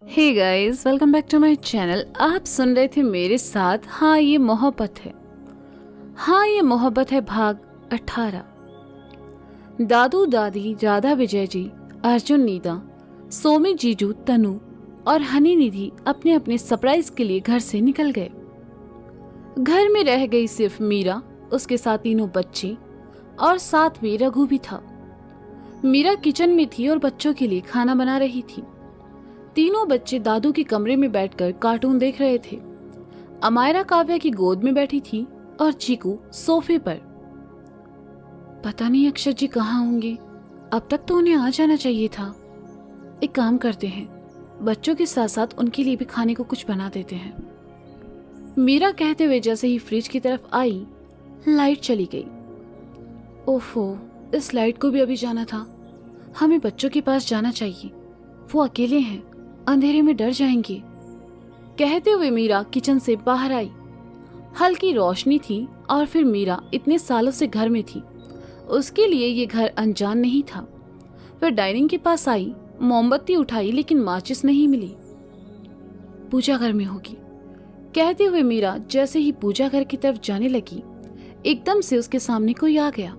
Hey guys, welcome back to my channel. आप सुन रहे थे मेरे साथ हाँ ये मोहब्बत है। हाँ ये मोहब्बत है भाग 18। दादू दादी, राधा विजय जी, अर्जुन नीदा, सोमी जीजू, तनु और हनी निधि अपने अपने सरप्राइज के लिए घर से निकल गए। घर में रह गई सिर्फ मीरा, उसके साथ तीनों बच्चे और साथ में रघु भी था। मीरा किचन में थी और बच्चों के लिए खाना बना रही थी। तीनों बच्चे दादू के कमरे में बैठकर कार्टून देख रहे थे। अमायरा काव्या की गोद में बैठी थी और चीकू सोफे पर। पता नहीं अक्षत जी कहाँ होंगे, अब तक तो उन्हें आ जाना चाहिए था। एक काम करते हैं, बच्चों के साथ साथ उनके लिए भी खाने को कुछ बना देते हैं। मीरा कहते हुए जैसे ही फ्रिज की तरफ आई, लाइट चली गई। ओफो, इस लाइट को भी अभी जाना था। हमें बच्चों के पास जाना चाहिए, वो अकेले हैं, अंधेरे में डर जाएंगे। कहते हुए मीरा किचन से बाहर आई। हल्की रोशनी थी और फिर मीरा इतने सालों से घर में थी, उसके लिए ये घर अनजान नहीं था। फिर डाइनिंग के पास आई, मोमबत्ती उठाई लेकिन माचिस नहीं मिली। पूजा घर में होगी, कहते हुए मीरा जैसे ही पूजा घर की तरफ जाने लगी, एकदम से उसके सामने कोई आ गया।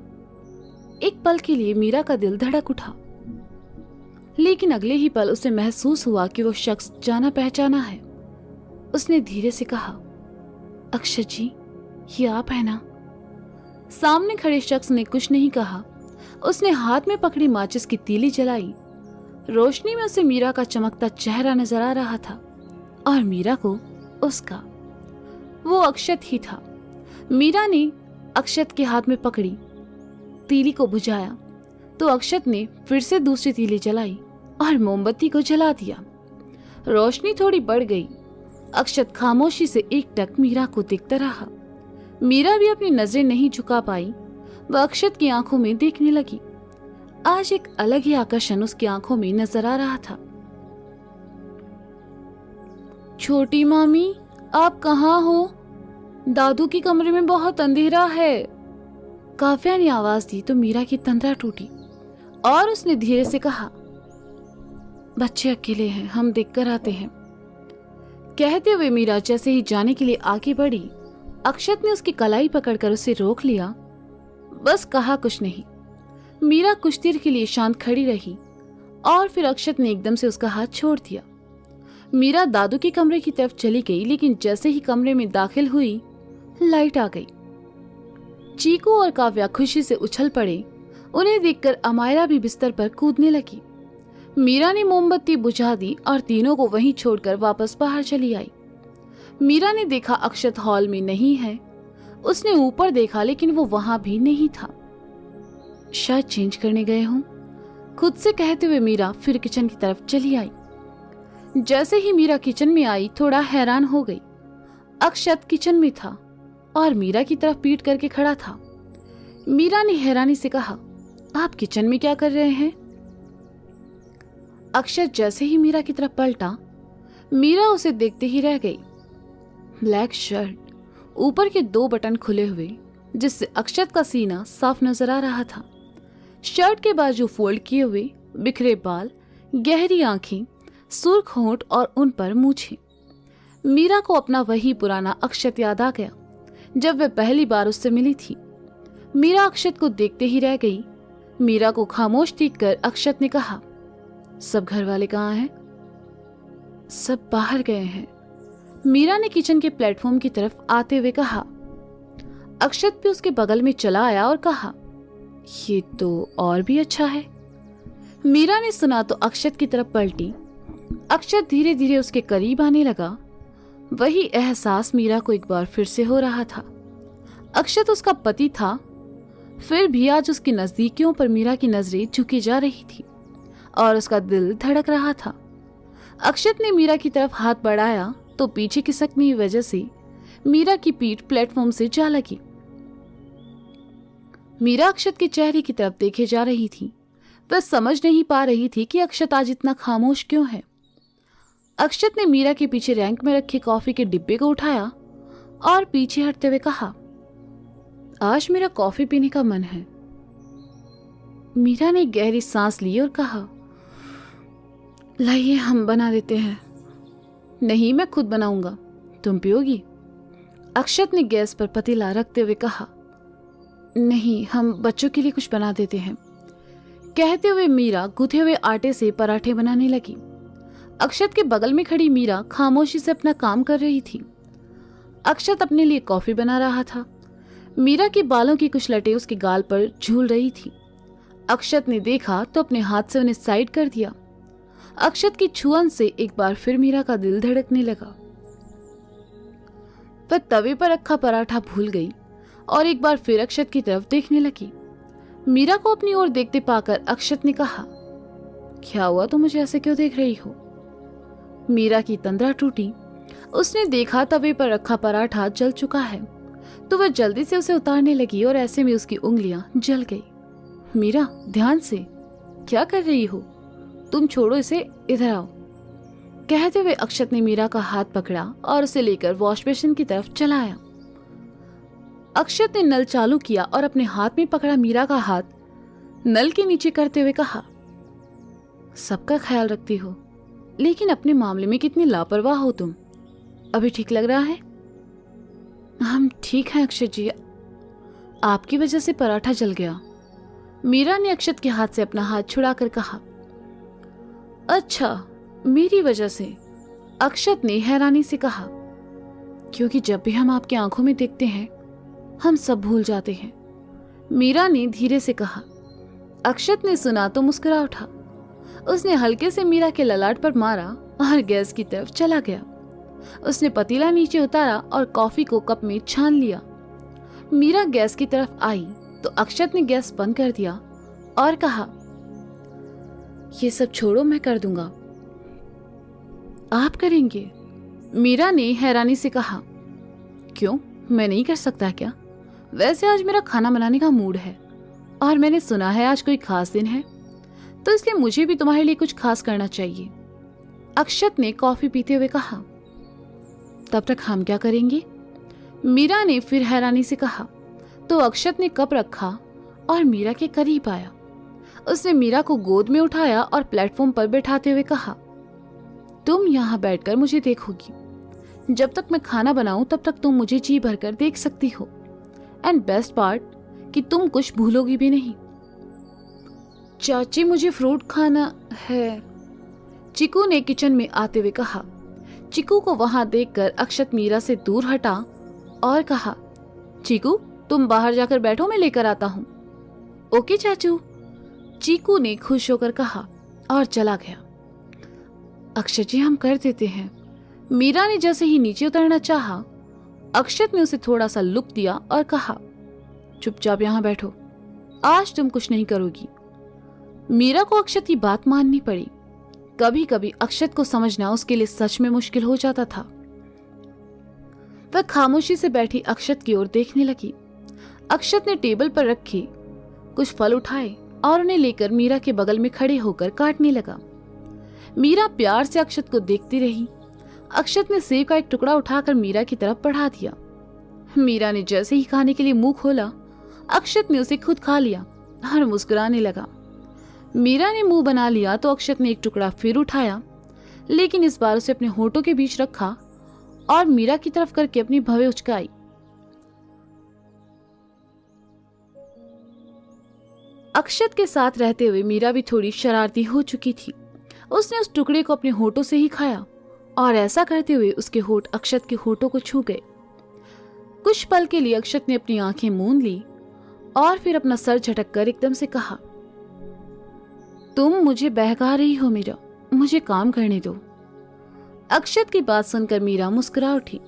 एक पल के लिए मीरा का दिल धड़क उठा, लेकिन अगले ही पल उसे महसूस हुआ कि वो शख्स जाना पहचाना है। उसने धीरे से कहा, अक्षत जी, ये आप है ना? सामने खड़े शख्स ने कुछ नहीं कहा। उसने हाथ में पकड़ी माचिस की तीली जलाई। रोशनी में उसे मीरा का चमकता चेहरा नजर आ रहा था और मीरा को उसका। वो अक्षत ही था। मीरा ने अक्षत के हाथ में पकड़ी, तीली को बुझाया तो अक्षत ने फिर से दूसरी तीली जलाई और मोमबत्ती को जला दिया। रोशनी थोड़ी बढ़ गई। अक्षत खामोशी से एकटक मीरा को देखता रहा। मीरा भी अपनी नजरें नहीं झुका पाई। वह अक्षत की आंखों में देखने लगी। आज एक अलग ही आकर्षण उसकी आंखों में नजर आ रहा था। छोटी मामी, आप कहाँ हो? दादू के कमरे में बहुत अंधेरा है। काव्या ने आवाज दी तो मीरा की तंद्रा टूटी और उसने धीरे से कहा, बच्चे अकेले हैं, हम देखकर आते हैं। कहते हुए मीरा जैसे ही जाने के लिए आगे बढ़ी, अक्षत ने उसकी कलाई पकड़कर उसे रोक लिया। बस कहा कुछ नहीं। मीरा कुछ देर के लिए शांत खड़ी रही और फिर अक्षत ने एकदम से उसका हाथ छोड़ दिया। मीरा दादू के कमरे की तरफ चली गई, लेकिन जैसे ही कमरे में दाखिल हुई, लाइट आ गई। चीकू और काव्या खुशी से उछल पड़े। उन्हें देखकर अमायरा भी बिस्तर पर कूदने लगी। मीरा ने मोमबत्ती बुझा दी और तीनों को वहीं छोड़कर वापस बाहर चली आई। मीरा ने देखा अक्षत हॉल में नहीं है। उसने ऊपर देखा लेकिन वो वहां भी नहीं था। शायद चेंज करने गए हों, खुद से कहते हुए मीरा फिर किचन की तरफ चली आई। जैसे ही मीरा किचन में आई, थोड़ा हैरान हो गई। अक्षत किचन में था और मीरा की तरफ पीठ करके खड़ा था। मीरा ने हैरानी से कहा, आप किचन में क्या कर रहे हैं? अक्षत जैसे ही मीरा की तरफ पलटा, मीरा उसे देखते ही रह गई। ब्लैक शर्ट, ऊपर के 2 बटन खुले हुए, जिससे अक्षत का सीना साफ नजर आ रहा था। शर्ट के बाजू फोल्ड किए हुए, बिखरे बाल, गहरी आंखें, सुर्ख होंठ और उन पर मूछें। मीरा को अपना वही पुराना अक्षत याद आ गया, जब वह पहली बार उससे मिली थी। मीरा अक्षत को देखते ही रह गई। मीरा को खामोश देखकर अक्षत ने कहा, सब घर वाले कहाँ हैं? सब बाहर गए हैं। मीरा ने किचन के प्लेटफॉर्म की तरफ आते हुए कहा। अक्षत भी उसके बगल में चला आया और कहा, ये तो और भी अच्छा है। मीरा ने सुना तो अक्षत की तरफ पलटी। अक्षत धीरे धीरे उसके करीब आने लगा। वही एहसास मीरा को एक बार फिर से हो रहा था। अक्षत उसका पति था, फिर भी आज उसकी नजदीकियों पर मीरा की नजरें झुकी जा रही थी और उसका दिल धड़क रहा था। अक्षत ने मीरा की तरफ हाथ बढ़ाया तो पीछे खिसकने की वजह से मीरा की पीठ प्लेटफॉर्म से जा लगी। मीरा अक्षत के चेहरे की तरफ देखे जा रही थी। वह समझ नहीं पा रही थी कि अक्षत आज इतना खामोश क्यों है। अक्षत ने मीरा के पीछे रैंक में रखे कॉफी के डिब्बे को उठाया और पीछे हटते हुए कहा, आज मेरा कॉफी पीने का मन है। मीरा ने गहरी सांस ली और कहा, लाइए हम बना देते हैं। नहीं, मैं खुद बनाऊंगा। तुम पियोगी? अक्षत ने गैस पर पतीला रखते हुए कहा। नहीं, हम बच्चों के लिए कुछ बना देते हैं। कहते हुए मीरा गूथे हुए आटे से पराठे बनाने लगी। अक्षत के बगल में खड़ी मीरा खामोशी से अपना काम कर रही थी। अक्षत अपने लिए कॉफी बना रहा था। मीरा के बालों की कुछ लटें उसके गाल पर झूल रही थी। अक्षत ने देखा तो अपने हाथ से उन्हें साइड कर दिया। अक्षत की छुअन से एक बार फिर मीरा का दिल धड़कने लगा। वह तवे पर रखा पराठा भूल गई और एक बार फिर अक्षत की तरफ देखने लगी। मीरा को अपनी ओर देखते पाकर अक्षत ने कहा, क्या हुआ, तुम मुझे ऐसे क्यों देख रही हो? मीरा की तंद्रा टूटी। उसने देखा तवे पर रखा पराठा जल चुका है तो वह जल्दी से उसे उतारने लगी और ऐसे में उसकी उंगलियां जल गई। मीरा, ध्यान से, क्या कर रही हो? तुम छोड़ो इसे, इधर आओ। कहते हुए अक्षत ने मीरा का हाथ पकड़ा और उसे लेकर वॉश बेसिन की तरफ चलाया। अक्षत ने नल चालू किया और अपने हाथ में पकड़ा मीरा का हाथ नल के नीचे करते हुए कहा, सबका ख्याल रखती हो लेकिन अपने मामले में कितनी लापरवाह हो तुम। अभी ठीक लग रहा है? हम ठीक हैं अक्षत जी, आपकी वजह से पराठा जल गया। मीरा ने अक्षत के हाथ से अपना हाथ छुड़ाकर कहा। अच्छा, मेरी वजह से? अक्षत ने हैरानी से कहा। क्योंकि जब भी हम आपकी आंखों में देखते हैं हम सब भूल जाते हैं, मीरा ने धीरे से कहा। अक्षत ने सुना तो मुस्कुरा उठा। उसने हल्के से मीरा के ललाट पर मारा और गैस की तरफ चला गया। उसने पतीला नीचे उतारा और कॉफी को कप में छान लिया। मीरा गैस की तरफ आई तो अक्षत ने गैस बंद कर दिया और कहा, ये सब छोड़ो, मैं कर दूंगा। आप करेंगे? मीरा ने हैरानी से कहा। क्यों, मैं नहीं कर सकता क्या? वैसे आज मेरा खाना बनाने का मूड है और मैंने सुना है आज कोई खास दिन है, तो इसलिए मुझे भी तुम्हारे लिए कुछ खास करना चाहिए। अक्षत ने कॉफी पीते हुए कहा। तब तक हम क्या करेंगे? मीरा ने फिर हैरानी से कहा। तो अक्षत ने कप रखा और मीरा के करीब आया। उसने मीरा को गोद में उठाया और प्लेटफॉर्म पर बैठाते हुए कहा, तुम यहाँ बैठकर मुझे देखोगी। जब तक मैं खाना बनाऊं तब तक तुम मुझे जी भरकर देख सकती हो। एंड बेस्ट पार्ट कि तुम कुछ भूलोगी भी नहीं। चाची, मुझे फ्रूट खाना है, चिकू ने किचन में आते हुए कहा। चिकू को वहां देखकर अक्षत मीरा से दूर हटा और कहा, चिकू तुम बाहर जाकर बैठो, मैं लेकर आता हूं। ओके चाचू, चीकू ने खुश होकर कहा और चला गया। अक्षत जी, हम कर देते हैं। मीरा ने जैसे ही नीचे उतरना चाहा, अक्षत ने उसे थोड़ा सा लुक दिया और कहा, चुपचाप यहां बैठो, आज तुम कुछ नहीं करोगी। मीरा को अक्षत की बात माननी पड़ी। कभी कभी अक्षत को समझना उसके लिए सच में मुश्किल हो जाता था। वह खामोशी से बैठी अक्षत की ओर देखने लगी। अक्षत ने टेबल पर रखे कुछ फल उठाए और उन्हें लेकर मीरा के बगल में खड़े होकर काटने लगा। मीरा प्यार से अक्षत को देखती रही। अक्षत ने सेब का एक टुकड़ा उठाकर मीरा की तरफ बढ़ा दिया। मीरा ने जैसे ही खाने के लिए मुंह खोला, अक्षत ने उसे खुद खा लिया और मुस्कुराने लगा। मीरा ने मुंह बना लिया तो अक्षत ने एक टुकड़ा फिर उठाया, लेकिन इस बार उसे अपने होठों के बीच रखा और मीरा की तरफ करके अपनी भवें उचकाई। अक्षत के साथ रहते हुए मीरा भी थोड़ी शरारती हो चुकी थी। उसने उस टुकड़े को अपने होठों से ही खाया और ऐसा करते हुए उसके होठ अक्षत के होठों को छू गए। कुछ पल के लिए अक्षत ने अपनी आंखें मूंद ली और फिर अपना सर झटक कर एकदम से कहा, तुम मुझे बहका रही हो मीरा, मुझे काम करने दो। अक्षत की बात सुनकर मीरा मुस्कुरा उठी।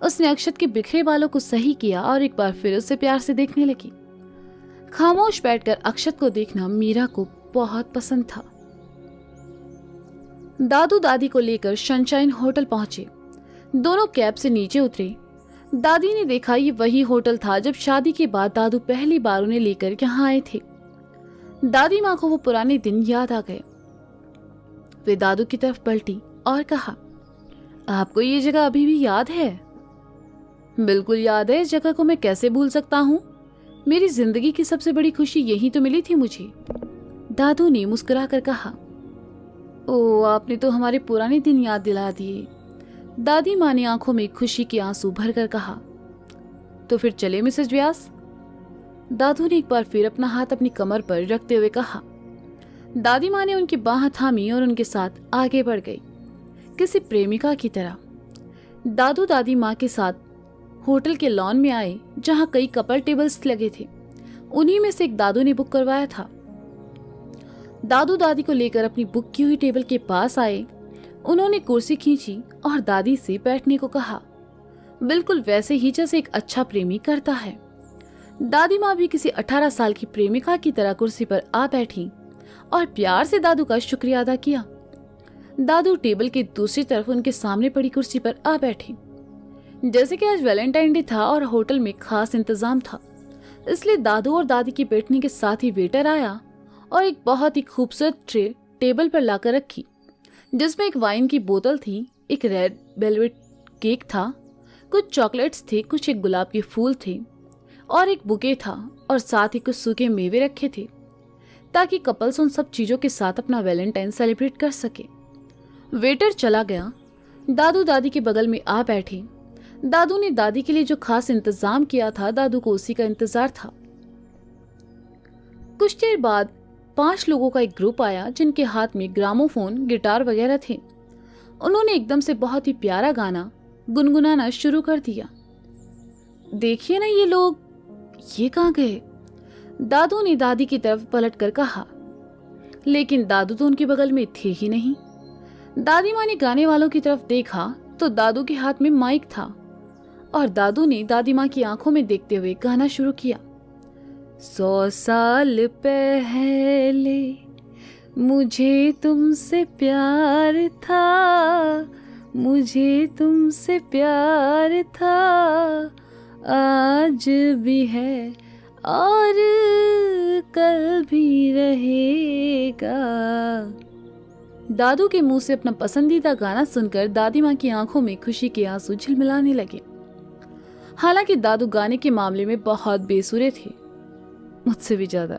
उसने अक्षत के बिखरे बालों को सही किया और एक बार फिर उसे प्यार से देखने लगी। खामोश बैठकर अक्षत को देखना मीरा को बहुत पसंद था। दादू दादी को लेकर सनशाइन होटल पहुंचे। दोनों कैब से नीचे उतरे। दादी ने देखा ये वही होटल था जब शादी के बाद दादू पहली बार उन्हें लेकर यहाँ आए थे। दादी माँ को वो पुराने दिन याद आ गए। वे दादू की तरफ पलटी और कहा, आपको ये जगह अभी भी याद है? बिल्कुल याद है, इस जगह को मैं कैसे भूल सकता हूँ। मेरी जिंदगी की सबसे बड़ी खुशी यही तो मिली थी मुझे। दादू ने मुस्कुरा कर कहा, ओ, आपने तो हमारे पुराने दिन याद दिला दिए। दादी माँ ने आंखों में खुशी के आंसू भरकर कहा, तो फिर चले मिसेस व्यास। दादू ने एक बार फिर अपना हाथ अपनी कमर पर रखते हुए कहा। दादी माँ ने उनकी बाह थामी और उनके साथ आगे बढ़ गई, किसी प्रेमिका की तरह। दादू दादी माँ के साथ होटल के लॉन में आए, जहां कई कपल टेबल्स लगे थे। उन्हीं में से एक दादू ने बुक करवाया था। दादू दादी को लेकर अपनी बुक की हुई टेबल के पास आए। उन्होंने कुर्सी खींची और दादी से बैठने को कहा, बिल्कुल वैसे ही जैसे एक अच्छा प्रेमी करता है। दादी माँ भी किसी 18 साल की प्रेमिका की तरह कुर्सी पर आ बैठी और प्यार से दादू का शुक्रिया अदा किया। दादू टेबल के दूसरी तरफ उनके सामने पड़ी कुर्सी पर आ बैठे। जैसे कि आज वैलेंटाइन डे था और होटल में खास इंतजाम था, इसलिए दादू और दादी के बैठने के साथ ही वेटर आया और एक बहुत ही खूबसूरत ट्रे टेबल पर लाकर रखी, जिसमें एक वाइन की बोतल थी, एक रेड वेलवेट केक था, कुछ चॉकलेट्स थे, कुछ एक गुलाब के फूल थे और एक बुके था, और साथ ही कुछ सूखे मेवे रखे थे ताकि कपल्स उन सब चीजों के साथ अपना वैलेंटाइन सेलिब्रेट कर सके। वेटर चला गया। दादू दादी के बगल में आ बैठे। दादू ने दादी के लिए जो खास इंतजाम किया था, दादू को उसी का इंतजार था। कुछ देर बाद 5 लोगों का एक ग्रुप आया, जिनके हाथ में ग्रामोफोन, गिटार वगैरह थे। उन्होंने एकदम से बहुत ही प्यारा गाना गुनगुनाना शुरू कर दिया। देखिए ना ये लोग, ये कहाँ गए? दादू ने दादी की तरफ पलटकर कहा, लेकिन दादू तो उनके बगल में थे ही नहीं। दादी माँ ने गाने वालों की तरफ देखा तो दादू के हाथ में माइक था और दादू ने दादी माँ की आंखों में देखते हुए गाना शुरू किया। 100 साल पहले मुझे तुमसे प्यार था, मुझे तुमसे प्यार था, आज भी है और कल भी रहेगा। दादू के मुंह से अपना पसंदीदा गाना सुनकर दादी माँ की आंखों में खुशी के आंसू झिलमिलाने लगे। हालांकि दादू गाने के मामले में बहुत बेसुरे थे, मुझसे भी ज्यादा,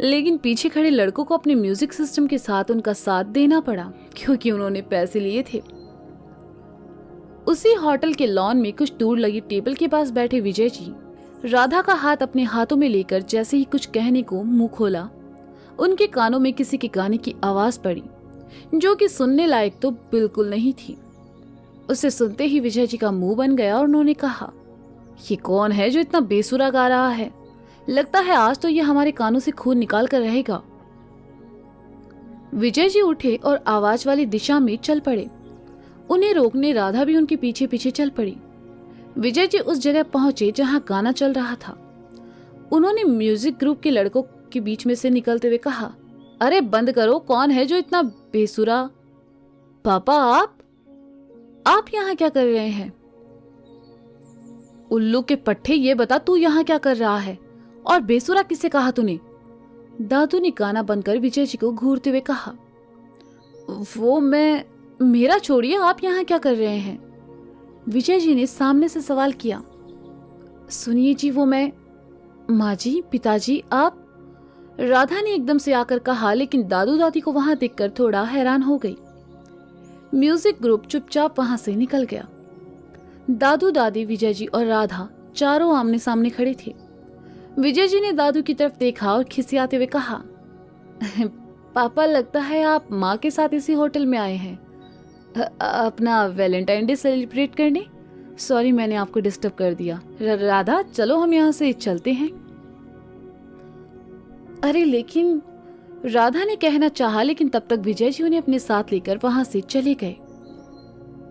लेकिन पीछे खड़े लड़कों को अपने म्यूजिक सिस्टम के साथ उनका साथ देना पड़ा, क्योंकि उन्होंने पैसे लिए थे। उसी होटल के लॉन में कुछ दूर लगी टेबल के पास बैठे विजय जी राधा का हाथ अपने हाथों में लेकर जैसे ही कुछ कहने को मुंह खोला, उनके कानों में किसी के गाने की आवाज पड़ी, जो कि सुनने लायक तो बिल्कुल नहीं थी। उसे सुनते ही विजय जी का मुंह बन गया और उन्होंने कहा, ये कौन है जो इतना बेसुरा गा रहा है? लगता है आज तो ये हमारे कानों से खून निकाल कर रहेगा। विजय जी उठे और आवाज वाली दिशा में चल पड़े। उन्हें रोकने राधा भी उनके पीछे पीछे चल पड़ी। विजय जी उस जगह पहुंचे जहां गाना चल रहा था। उन्होंने म्यूजिक ग्रुप के लड़कों के बीच में से निकलते हुए कहा, अरे बंद करो, कौन है जो इतना बेसुरा? पापा आप यहाँ क्या कर रहे हैं? उल्लू के पट्टे, ये बता तू यहाँ क्या कर रहा है? और बेसुरा किसे कहा तूने? दादू ने गाना बंद कर विजय जी को घूरते हुए कहा। वो मेरा छोड़िए, आप यहाँ क्या कर रहे हैं? विजय जी ने सामने से सवाल किया। सुनिए जी, वो मैं। माँ जी, पिताजी, आप? राधा ने एकदम से आकर कहा, लेकिन दादू दादी को वहां देखकर थोड़ा हैरान हो गई। म्यूजिक ग्रुप चुपचाप वहां से निकल गया। दादू दादी, विजय जी और राधा चारों आमने सामने खड़े थे। विजय जी ने दादू की तरफ देखा और खिसियाते हुए कहा, पापा लगता है आप माँ के साथ इसी होटल में आए हैं अपना वैलेंटाइन डे सेलिब्रेट करने। सॉरी, मैंने आपको डिस्टर्ब कर दिया। राधा, चलो हम यहाँ से चलते हैं। अरे लेकिन, राधा ने कहना चाहा, लेकिन तब तक विजय जी उन्हें अपने साथ लेकर वहां से चले गए।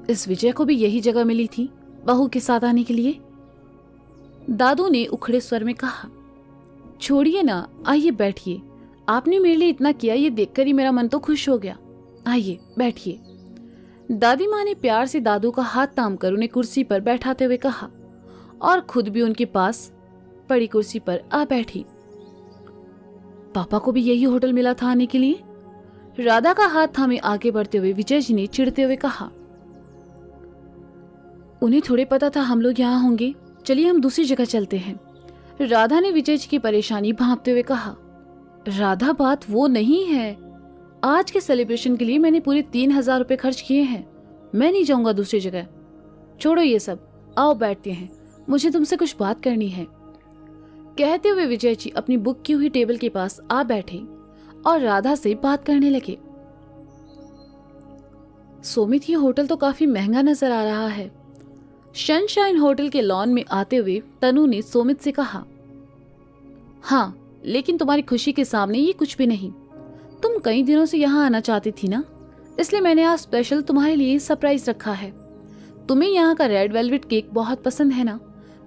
इस विजय को भी यही जगह मिली थी बहू के साथ आने के लिए। दादू ने उखड़े स्वर में कहा, छोड़िए ना, आइए बैठिए। आपने मेरे लिए इतना किया, ये देखकर ही मेरा मन तो खुश हो गया। आइए बैठिए। दादी माँ ने प्यार से दादू का हाथ थाम कर उन्हें कुर्सी पर बैठाते हुए कहा और खुद भी उनके पास पड़ी कुर्सी पर आ बैठी। पापा को भी यही होटल मिला था आने के लिए? राधा का हाथ थामे आगे बढ़ते हुए विजय जी ने चिढ़ते हुए कहा। उन्हें थोड़े पता था हम लोग यहाँ होंगे, चलिए हम दूसरी जगह चलते हैं। राधा ने विजय जी की परेशानी भांपते हुए कहा। राधा, बात वो नहीं है। आज के सेलिब्रेशन के लिए मैंने पूरे 3000 रुपए खर्च किए हैं मैं नहीं जाऊंगा दूसरी जगह। छोड़ो ये सब, आओ बैठते हैं, मुझे तुमसे कुछ बात करनी है। कहते हुए विजय जी अपनी बुक की हुई टेबल के पास आ बैठे और राधा से बात करने लगे। सोमित, ये होटल तो काफी महंगा नजर आ रहा है। सनशाइन होटल के लॉन में आते हुए तनु ने सोमित से कहा। हाँ, लेकिन तुम्हारी खुशी के सामने ये कुछ भी नहीं। तुम कई दिनों से यहाँ आना चाहती थी ना, इसलिए मैंने आज स्पेशल तुम्हारे लिए सरप्राइज रखा है। तुम्हें यहाँ का रेड वेलवेट केक बहुत पसंद है ना,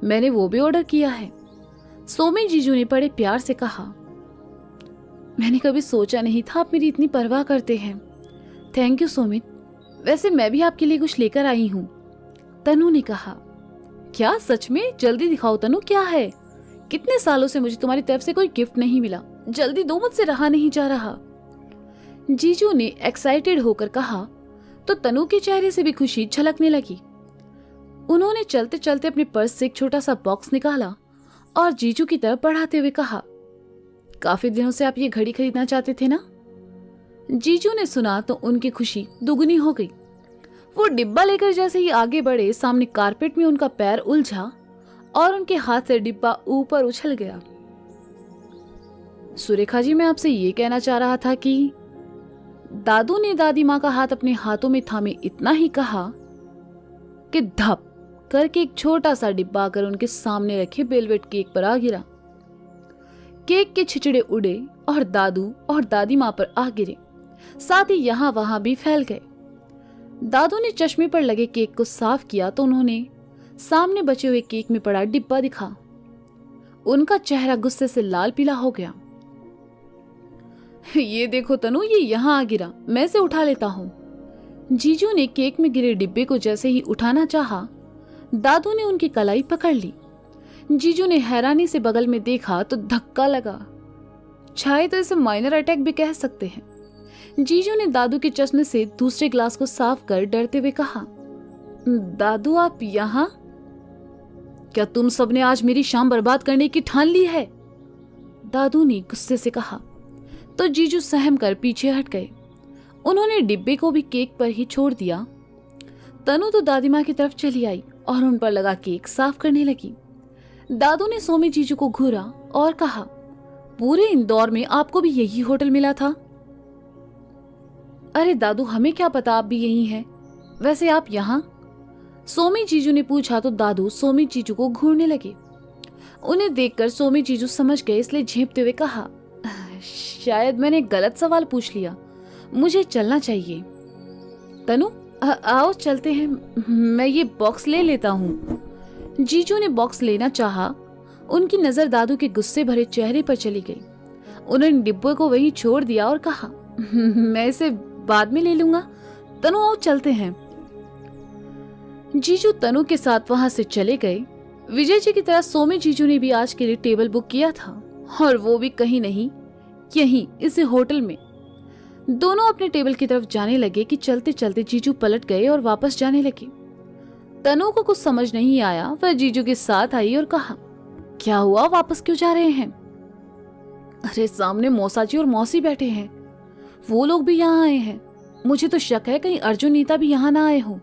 मैंने वो भी ऑर्डर किया है। सोमित जीजू ने बड़े प्यार से कहा। मैंने कभी सोचा नहीं था आप मेरी इतनी परवाह करते हैं। थैंक यू सोमित, वैसे मैं भी आपके लिए कुछ लेकर आई हूँ, तनु ने कहा। क्या सच में? जल्दी दिखाओ तनु, क्या है? कितने सालों से मुझे तुम्हारी तरफ से कोई गिफ्ट नहीं मिला, जल्दी दो, मुझसे रहा नहीं जा रहा। जीजू ने एक्साइटेड होकर कहा तो तनु के चेहरे से भी खुशी झलकने लगी। उन्होंने चलते चलते अपने पर्स से एक छोटा सा बॉक्स निकाला और जीजू की तरफ बढ़ाते हुए कहा, काफी दिनों से आप ये घड़ी खरीदना चाहते थे ना? जीजू ने सुना तो उनकी खुशी दुगनी हो गई। वो डिब्बा लेकर जैसे ही आगे बढ़े, सामने कारपेट में उनका पैर उलझा और उनके हाथ से डिब्बा ऊपर उछल गया। सुरेखा जी, मैं आपसे ये कहना चाह रहा था कि दादू ने दादी माँ का हाथ अपने हाथों में थामे इतना ही कहा कि धप करके एक छोटा सा डिब्बा आकर उनके सामने रखे वेलवेट केक पर आ गिरा। केक के छिचड़े उड़े और दादू और दादी माँ पर आ गिरे, साथ ही यहाँ वहां भी फैल गए। दादू ने चश्मे पर लगे केक को साफ किया तो उन्होंने सामने बचे हुए केक में पड़ा डिब्बा दिखा। उनका चेहरा गुस्से से लाल पीला हो गया। ये देखो तनु, ये यहाँ आ गिरा, मैं इसे उठा लेता हूँ। जीजू ने केक में गिरे डिब्बे को जैसे ही उठाना चाहा, दादू ने उनकी कलाई पकड़ ली। जीजू ने हैरानी से बगल में देखा तो धक्का लगा, शायद तो इसे माइनर अटैक भी कह सकते हैं। जीजू ने दादू के चश्मे से दूसरे ग्लास को साफ कर डरते हुए कहा, दादू आप यहाँ? क्या तुम सबने आज मेरी शाम बर्बाद करने की ठान ली है? दादू ने गुस्से से कहा तो जीजू सहम कर पीछे हट गए। उन्होंने डिब्बे को भी केक पर ही छोड़ दिया। तनु तो दादी माँ की तरफ चली आई और उन पर लगा केक साफ करने लगी। दादू ने सोमी जीजू को घूरा और कहा, पूरे इंदौर में आपको भी यही होटल मिला था? अरे दादू, हमें क्या पता आप भी यही हैं। वैसे आप यहाँ? सोमी जीजू ने पूछा तो दादू सोमी जीजू को घूरने लगे। उन्हें देखकर सोमी जीजू समझ गए, इसलिए झेंपते हुए कहा, शायद मैंने गलत सवाल पूछ लिया, मुझे चलना चाहिए। तनु, आओ चलते हैं, मैं ये बॉक्स ले लेता हूँ। जीजू ने बॉक्स लेना चाहा, उनकी नजर दादू के गुस्से भरे चेहरे पर चली गई। उन्होंने डिब्बे को वहीं छोड़ दिया और कहा, मैं इसे बाद में ले लूंगा। तनु, आओ चलते हैं। जीजू तनु के साथ वहां से चले गए। विजय जी की तरह सोमी जीजू ने भी आज के लिए टेबल बुक किया था, और वो भी कहीं नहीं, यहीं इस होटल में। दोनों अपने टेबल की तरफ जाने लगे कि चलते चलते जीजू पलट गए और वापस जाने लगे। तनु को कुछ समझ नहीं आया, वह जीजू के साथ आई और कहा, क्या हुआ, वापस क्यों जा रहे हैं? अरे सामने मौसा जी और मौसी बैठे हैं, वो लोग भी यहाँ आए हैं, मुझे तो शक है कहीं अर्जुन नीता भी यहाँ ना आए हो।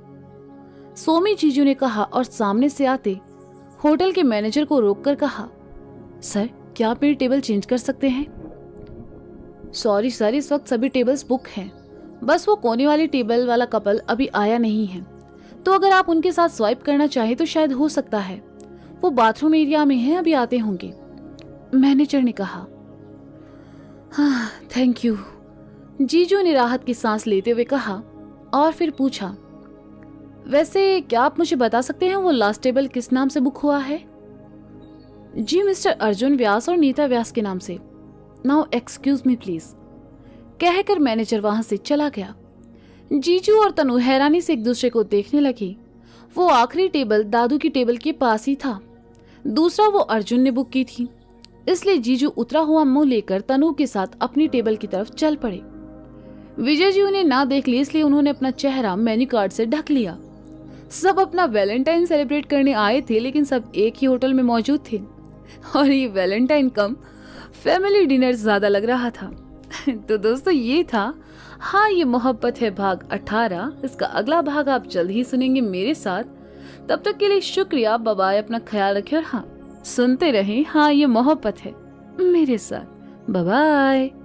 सोमी जीजू ने कहा और सामने से आते होटल के मैनेजर को रोककर कहा, सर क्या आप मेरी टेबल चेंज कर सकते हैं? सॉरी सर, इस वक्त सभी टेबल्स बुक हैं, बस वो कोने वाली टेबल वाला कपल अभी आया नहीं है, तो अगर आप उनके साथ स्वाइप करना चाहें तो शायद हो सकता है, वो बाथरूम एरिया में है, अभी आते होंगे, मैनेजर ने कहा। हाँ थैंक यू, जीजू ने राहत की सांस लेते हुए कहा और फिर पूछा, वैसे क्या आप मुझे बता सकते हैं वो लास्ट टेबल किस नाम से बुक हुआ है? जी मिस्टर अर्जुन व्यास और नीता व्यास के नाम से। नाउ एक्सक्यूज मी प्लीज, कहकर मैनेजर वहां से चला गया। जीजू और तनु हैरानी से एक दूसरे को देखने लगी। वो आखिरी टेबल दादू की टेबल के पास ही था, दूसरा वो अर्जुन ने बुक की थी, इसलिए जीजू उतरा हुआ मुंह लेकर तनु के साथ अपनी टेबल की तरफ चल पड़े। विजय जी उन्हें ना देख ली, इसलिए उन्होंने अपना चेहरा मेन्यू कार्ड से ढक लिया। सब अपना वैलेंटाइन सेलिब्रेट करने आए थे, लेकिन सब एक ही होटल में मौजूद थे और ये वैलेंटाइन कम फैमिली डिनर ज्यादा लग रहा था। तो दोस्तों ये था हाँ ये मोहब्बत है भाग 18। इसका अगला भाग आप जल्द ही सुनेंगे मेरे साथ। तब तक के लिए शुक्रिया, बाय बाय, अपना ख्याल रखें और हाँ सुनते रहें हाँ ये मोहब्बत है मेरे साथ। Bye bye.